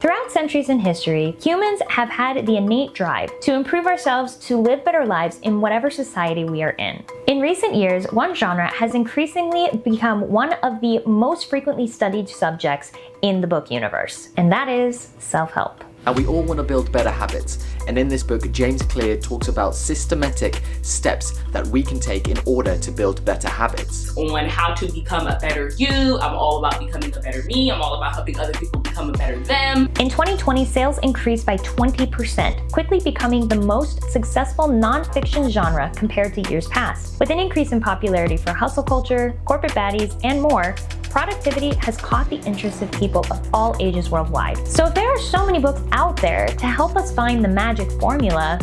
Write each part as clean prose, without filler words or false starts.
Throughout centuries in history, humans have had the innate drive to improve ourselves to live better lives in whatever society we are in. In recent years, one genre has increasingly become one of the most frequently studied subjects in the book universe, and that is self-help. And we all want to build better habits. And in this book, James Clear talks about systematic steps that we can take in order to build better habits. On how to become a better you. I'm all about becoming a better me. I'm all about helping other people become a better them. In 2020, sales increased by 20%, quickly becoming the most successful non-fiction genre compared to years past. With an increase in popularity for hustle culture, corporate baddies, and more, productivity has caught the interest of people of all ages worldwide. So if there are so many books out there to help us find the magic formula,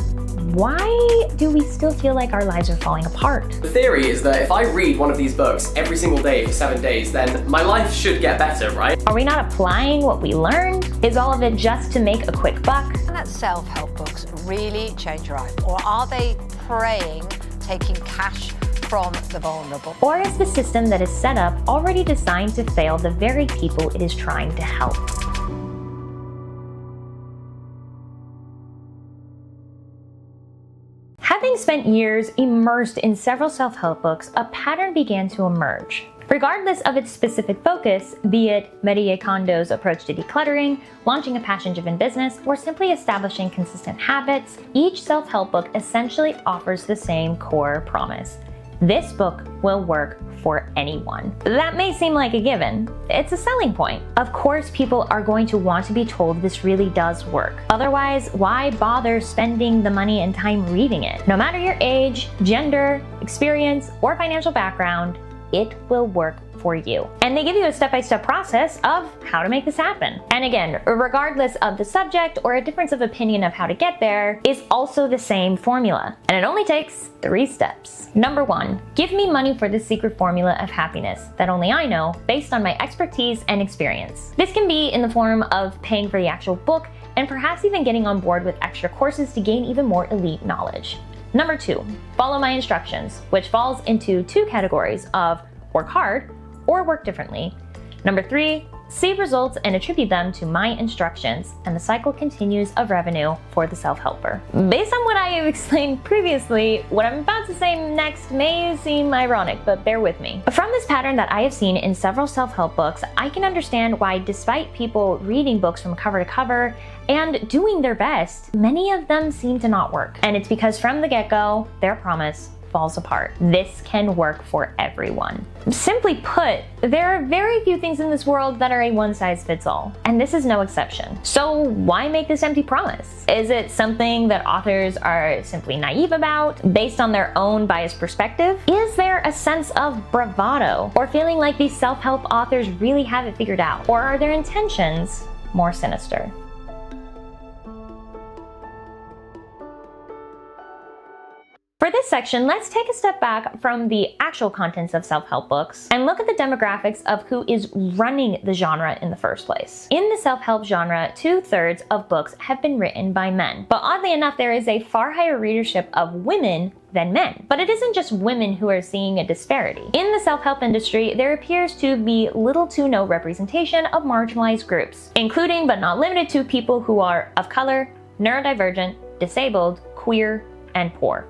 why do we still feel like our lives are falling apart? The theory is that if I read one of these books every single day for 7 days, then my life should get better, right? Are we not applying what we learned? Is all of it just to make a quick buck? Can that self-help books really change your life? Or are they preying, taking cash from the vulnerable? Or is the system that is set up already designed to fail the very people it is trying to help? Having spent years immersed in several self-help books, a pattern began to emerge. Regardless of its specific focus, be it Marie Kondo's approach to decluttering, launching a passion-driven business, or simply establishing consistent habits, each self-help book essentially offers the same core promise. This book will work for anyone. That may seem like a given. It's a selling point. Of course, people are going to want to be told this really does work. Otherwise, why bother spending the money and time reading it? No matter your age, gender, experience, or financial background, it will work for you. And they give you a step-by-step process of how to make this happen. And again, regardless of the subject or a difference of opinion of how to get there, is also the same formula. And it only takes 3 steps. Number 1, give me money for the secret formula of happiness that only I know based on my expertise and experience. This can be in the form of paying for the actual book and perhaps even getting on board with extra courses to gain even more elite knowledge. Number 2, follow my instructions, which falls into 2 categories of work hard or work differently. Number 3, see results and attribute them to my instructions, and the cycle continues of revenue for the self-helper. Based on what I have explained previously, what I'm about to say next may seem ironic, but bear with me. From this pattern that I have seen in several self-help books, I can understand why, despite people reading books from cover to cover and doing their best, many of them seem to not work. And it's because from the get-go, their promise falls apart. This can work for everyone. Simply put, there are very few things in this world that are a one-size-fits-all, and this is no exception. So why make this empty promise? Is it something that authors are simply naive about, based on their own biased perspective? Is there a sense of bravado, or feeling like these self-help authors really have it figured out? Or are their intentions more sinister? For this section, let's take a step back from the actual contents of self-help books and look at the demographics of who is running the genre in the first place. In the self-help genre, 2/3 of books have been written by men. But oddly enough, there is a far higher readership of women than men. But it isn't just women who are seeing a disparity. In the self-help industry, there appears to be little to no representation of marginalized groups, including but not limited to people who are of color, neurodivergent, disabled, queer, and poor.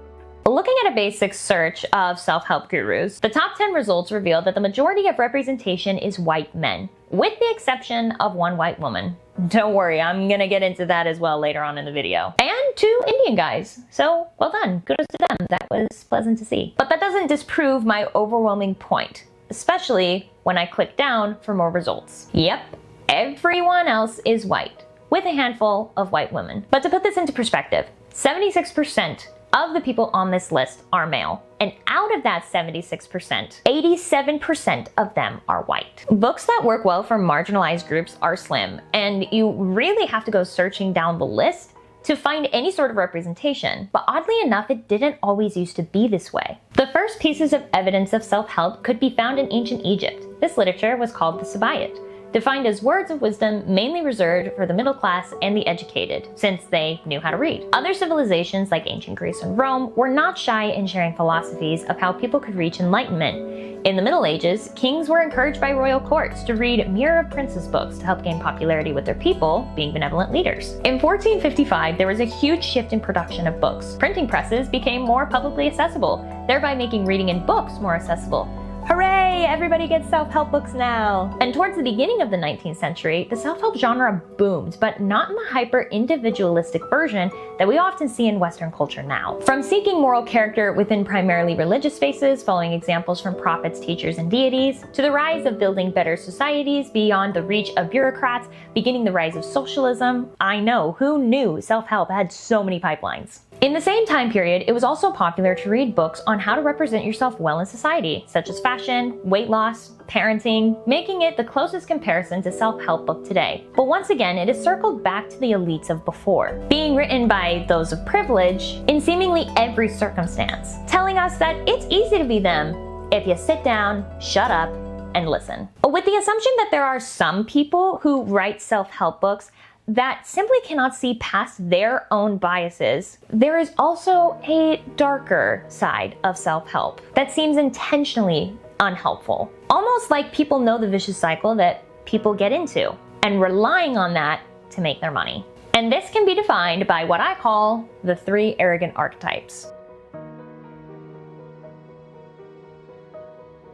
Looking at a basic search of self-help gurus, the top 10 results reveal that the majority of representation is white men, with the exception of one white woman. Don't worry, I'm gonna get into that as well later on in the video. And 2 Indian guys. So, well done. Kudos to them. That was pleasant to see. But that doesn't disprove my overwhelming point, especially when I click down for more results. Yep, everyone else is white, with a handful of white women. But to put this into perspective, 76% of the people on this list are male, and out of that 76%, 87% of them are white. Books that work well for marginalized groups are slim, and you really have to go searching down the list to find any sort of representation. But oddly enough, it didn't always used to be this way. The first pieces of evidence of self-help could be found in ancient Egypt. This literature was called the Sabaeid. defined as words of wisdom mainly reserved for the middle class and the educated, since they knew how to read. Other civilizations like ancient Greece and Rome were not shy in sharing philosophies of how people could reach enlightenment. In the Middle Ages, kings were encouraged by royal courts to read Mirror of Princes books to help gain popularity with their people, being benevolent leaders. In 1455, there was a huge shift in production of books. Printing presses became more publicly accessible, thereby making reading in books more accessible. Hooray! Everybody gets self-help books now! And towards the beginning of the 19th century, the self-help genre boomed, but not in the hyper-individualistic version that we often see in Western culture now. From seeking moral character within primarily religious spaces, following examples from prophets, teachers, and deities, to the rise of building better societies beyond the reach of bureaucrats, beginning the rise of socialism. I know, who knew self-help had so many pipelines? In the same time period, it was also popular to read books on how to represent yourself well in society, such as fashion, weight loss, parenting, making it the closest comparison to self-help book today. But once again, it is circled back to the elites of before, being written by those of privilege in seemingly every circumstance, telling us that it's easy to be them if you sit down, shut up, and listen. With the assumption that there are some people who write self-help books that simply cannot see past their own biases, there is also a darker side of self-help that seems intentionally unhelpful. Almost like people know the vicious cycle that people get into and relying on that to make their money. And this can be defined by what I call the 3 arrogant archetypes.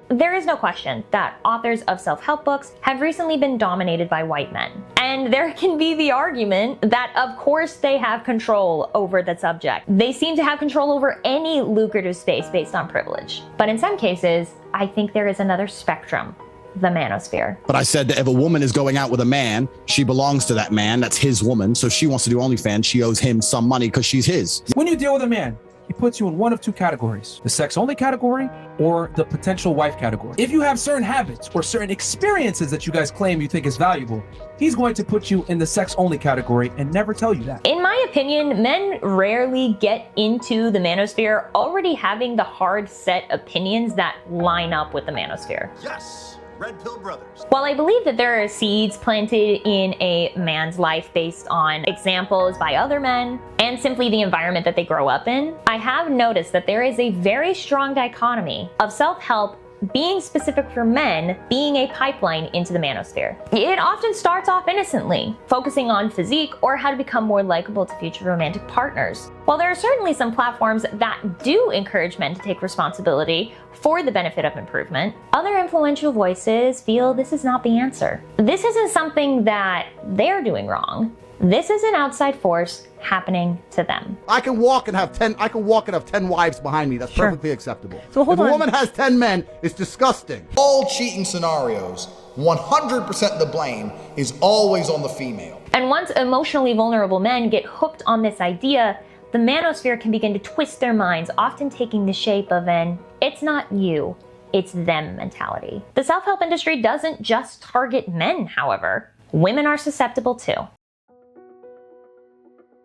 There is no question that authors of self-help books have recently been dominated by white men. And there can be the argument that of course they have control over the subject. They seem to have control over any lucrative space based on privilege. But in some cases, I think there is another spectrum, the manosphere. But I said that if a woman is going out with a man, she belongs to that man, that's his woman. So she wants to do OnlyFans, she owes him some money because she's his. When you deal with a man, he puts you in one of 2 categories, the sex only category or the potential wife category. If you have certain habits or certain experiences that you guys claim you think is valuable, he's going to put you in the sex only category and never tell you that. In my opinion, men rarely get into the manosphere already having the hard set opinions that line up with the manosphere. Yes. Red Pill Brothers. While I believe that there are seeds planted in a man's life based on examples by other men and simply the environment that they grow up in, I have noticed that there is a very strong dichotomy of self-help being specific for men being a pipeline into the manosphere. It often starts off innocently, focusing on physique or how to become more likable to future romantic partners. While there are certainly some platforms that do encourage men to take responsibility for the benefit of improvement, other influential voices feel this is not the answer. This isn't something that they're doing wrong. This is an outside force happening to them. I can walk and have 10 wives behind me. That's perfectly acceptable. So hold if on. a woman has 10 men, it's disgusting. All cheating scenarios, 100% the blame is always on the female. And once emotionally vulnerable men get hooked on this idea, the manosphere can begin to twist their minds, often taking the shape of an "it's not you, it's them" mentality. The self-help industry doesn't just target men, however. Women are susceptible too.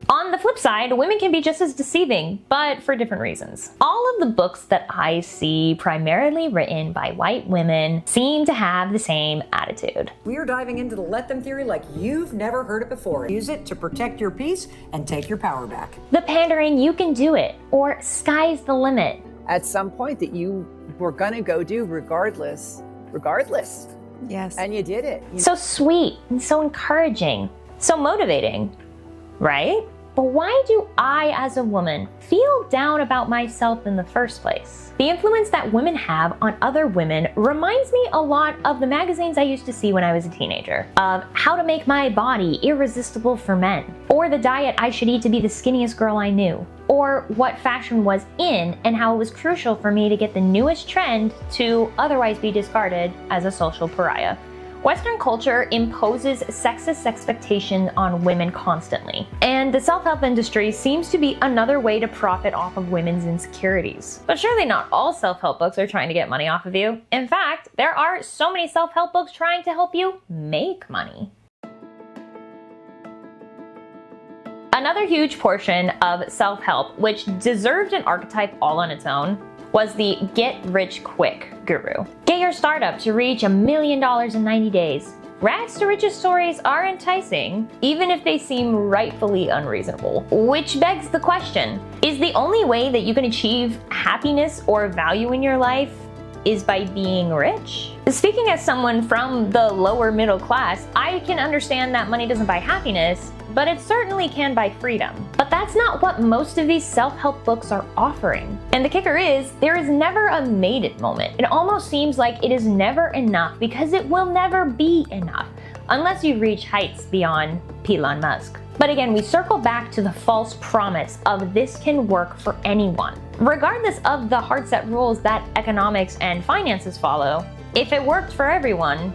On the flip side, women can be just as deceiving, but for different reasons. All of the books that I see, primarily written by white women, seem to have the same attitude. We are diving into the let them theory like you've never heard it before. Use it to protect your peace and take your power back. The pandering, you can do it, or sky's the limit. At some point that you were gonna go do regardless. Yes. And you did it. So sweet and so encouraging, so motivating, right? But why do I, as a woman, feel down about myself in the first place? The influence that women have on other women reminds me a lot of the magazines I used to see when I was a teenager, of how to make my body irresistible for men, or the diet I should eat to be the skinniest girl I knew, or what fashion was in and how it was crucial for me to get the newest trend to otherwise be discarded as a social pariah. Western culture imposes sexist expectation on women constantly, and the self-help industry seems to be another way to profit off of women's insecurities. But surely not all self-help books are trying to get money off of you. In fact, there are so many self-help books trying to help you make money. Another huge portion of self-help, which deserved an archetype all on its own, was the get rich quick guru. Get your startup to reach $1 million in 90 days. Rags to riches stories are enticing, even if they seem rightfully unreasonable. Which begs the question, is the only way that you can achieve happiness or value in your life is by being rich? Speaking as someone from the lower middle class, I can understand that money doesn't buy happiness, but it certainly can buy freedom. But that's not what most of these self-help books are offering. And the kicker is, there is never a made it moment. It almost seems like it is never enough because it will never be enough, unless you reach heights beyond Elon Musk. But again, we circle back to the false promise of this can work for anyone. Regardless of the hard set rules that economics and finances follow, if it worked for everyone,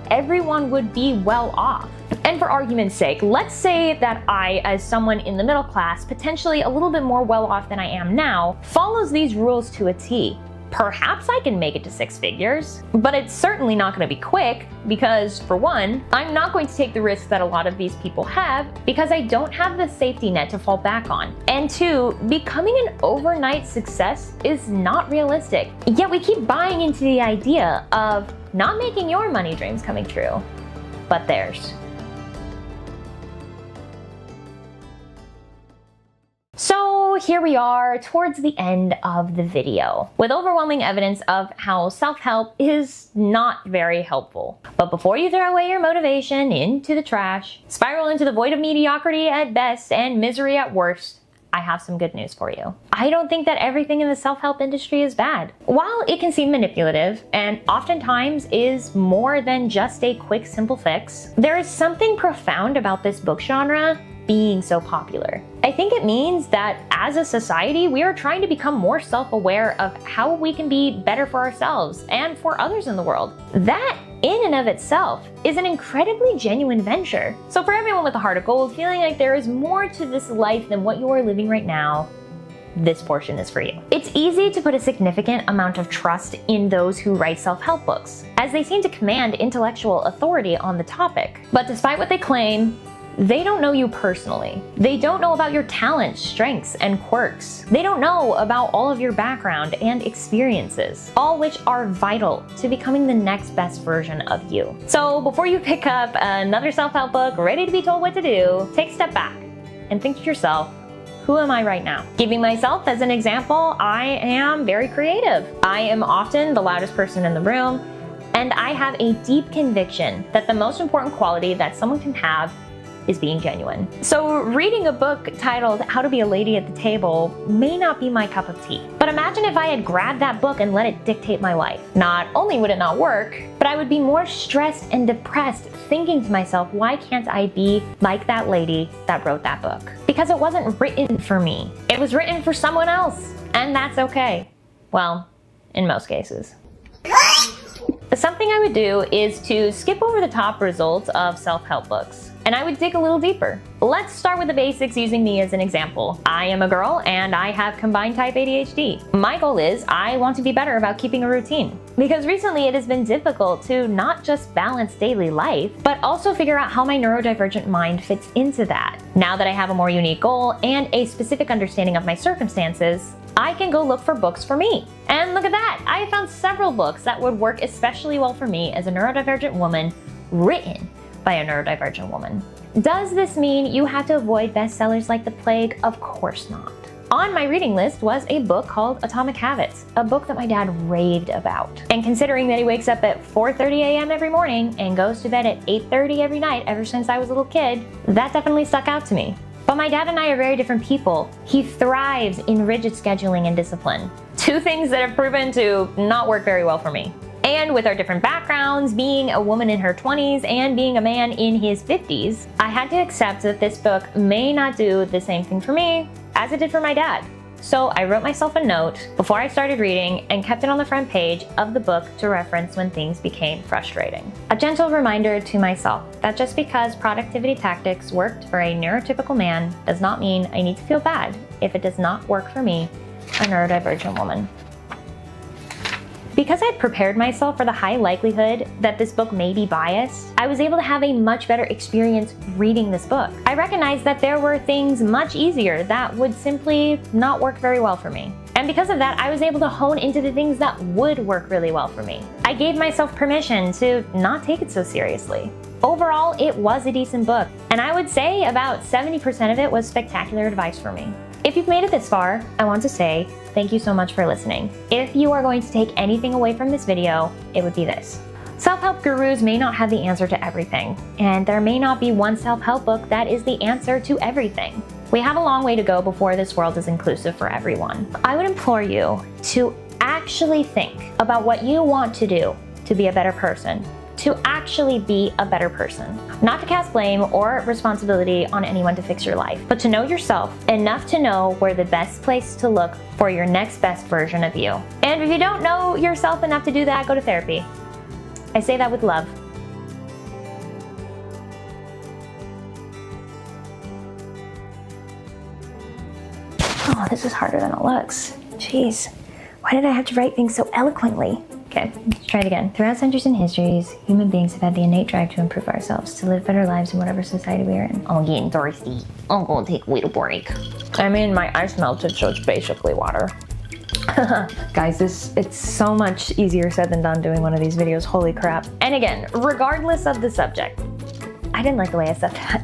everyone would be well off. And for argument's sake, let's say that I, as someone in the middle class, potentially a little bit more well off than I am now, follows these rules to a T. Perhaps I can make it to 6 figures, but it's certainly not going to be quick because, for one, I'm not going to take the risks that a lot of these people have because I don't have the safety net to fall back on. And 2, becoming an overnight success is not realistic. Yet we keep buying into the idea of not making your money dreams coming true, but theirs. So here we are towards the end of the video, with overwhelming evidence of how self-help is not very helpful. But before you throw away your motivation into the trash, spiral into the void of mediocrity at best and misery at worst, I have some good news for you. I don't think that everything in the self-help industry is bad. While it can seem manipulative and oftentimes is more than just a quick, simple fix, there is something profound about this book genre being so popular. I think it means that as a society, we are trying to become more self-aware of how we can be better for ourselves and for others in the world. That, in and of itself, is an incredibly genuine venture. So for everyone with a heart of gold, feeling like there is more to this life than what you are living right now, this portion is for you. It's easy to put a significant amount of trust in those who write self-help books, as they seem to command intellectual authority on the topic. But despite what they claim, they don't know you personally. They don't know about your talents, strengths, and quirks. They don't know about all of your background and experiences, all which are vital to becoming the next best version of you. So before you pick up another self-help book ready to be told what to do, take a step back and think to yourself, who am I right now? Giving myself as an example, I am very creative. I am often the loudest person in the room, and I have a deep conviction that the most important quality that someone can have is being genuine. So reading a book titled How to Be a Lady at the Table may not be my cup of tea. But imagine if I had grabbed that book and let it dictate my life. Not only would it not work, but I would be more stressed and depressed thinking to myself, why can't I be like that lady that wrote that book? Because it wasn't written for me. It was written for someone else, and that's okay. Well, in most cases. Something I would do is to skip over the top results of self-help books, and I would dig a little deeper. Let's start with the basics using me as an example. I am a girl and I have combined type ADHD. My goal is I want to be better about keeping a routine, because recently it has been difficult to not just balance daily life, but also figure out how my neurodivergent mind fits into that. Now that I have a more unique goal and a specific understanding of my circumstances, I can go look for books for me. And look at that, I found several books that would work especially well for me as a neurodivergent woman, written by a neurodivergent woman. Does this mean you have to avoid bestsellers like the plague? Of course not. On my reading list was a book called Atomic Habits, a book that my dad raved about. And considering that he wakes up at 4:30 a.m. every morning and goes to bed at 8:30 every night ever since I was a little kid, that definitely stuck out to me. But my dad and I are very different people. He thrives in rigid scheduling and discipline. Two things that have proven to not work very well for me. And with our different backgrounds, being a woman in her 20s and being a man in his 50s, I had to accept that this book may not do the same thing for me as it did for my dad. So I wrote myself a note before I started reading and kept it on the front page of the book to reference when things became frustrating. A gentle reminder to myself that just because productivity tactics worked for a neurotypical man does not mean I need to feel bad if it does not work for me, a neurodivergent woman. Because I'd prepared myself for the high likelihood that this book may be biased, I was able to have a much better experience reading this book. I recognized that there were things much easier that would simply not work very well for me. And because of that, I was able to hone into the things that would work really well for me. I gave myself permission to not take it so seriously. Overall, it was a decent book, and I would say about 70% of it was spectacular advice for me. If you've made it this far, I want to say thank you so much for listening. If you are going to take anything away from this video, it would be this. Self-help gurus may not have the answer to everything, and there may not be one self-help book that is the answer to everything. We have a long way to go before this world is inclusive for everyone. I would implore you to actually think about what you want to do to be a better person, to actually be a better person. Not to cast blame or responsibility on anyone to fix your life, but to know yourself enough to know where the best place to look for your next best version of you. And if you don't know yourself enough to do that, go to therapy. I say that with love. Oh, this is harder than it looks. Jeez, why did I have to write things so eloquently? Okay, let's try it again. Throughout centuries and histories, human beings have had the innate drive to improve ourselves, to live better lives in whatever society we are in. I'm getting thirsty. I'm gonna take a little break. I mean, my ice melted, so it's basically water. Guys, it's so much easier said than done doing one of these videos, holy crap. And again, regardless of the subject, I didn't like the way I said that.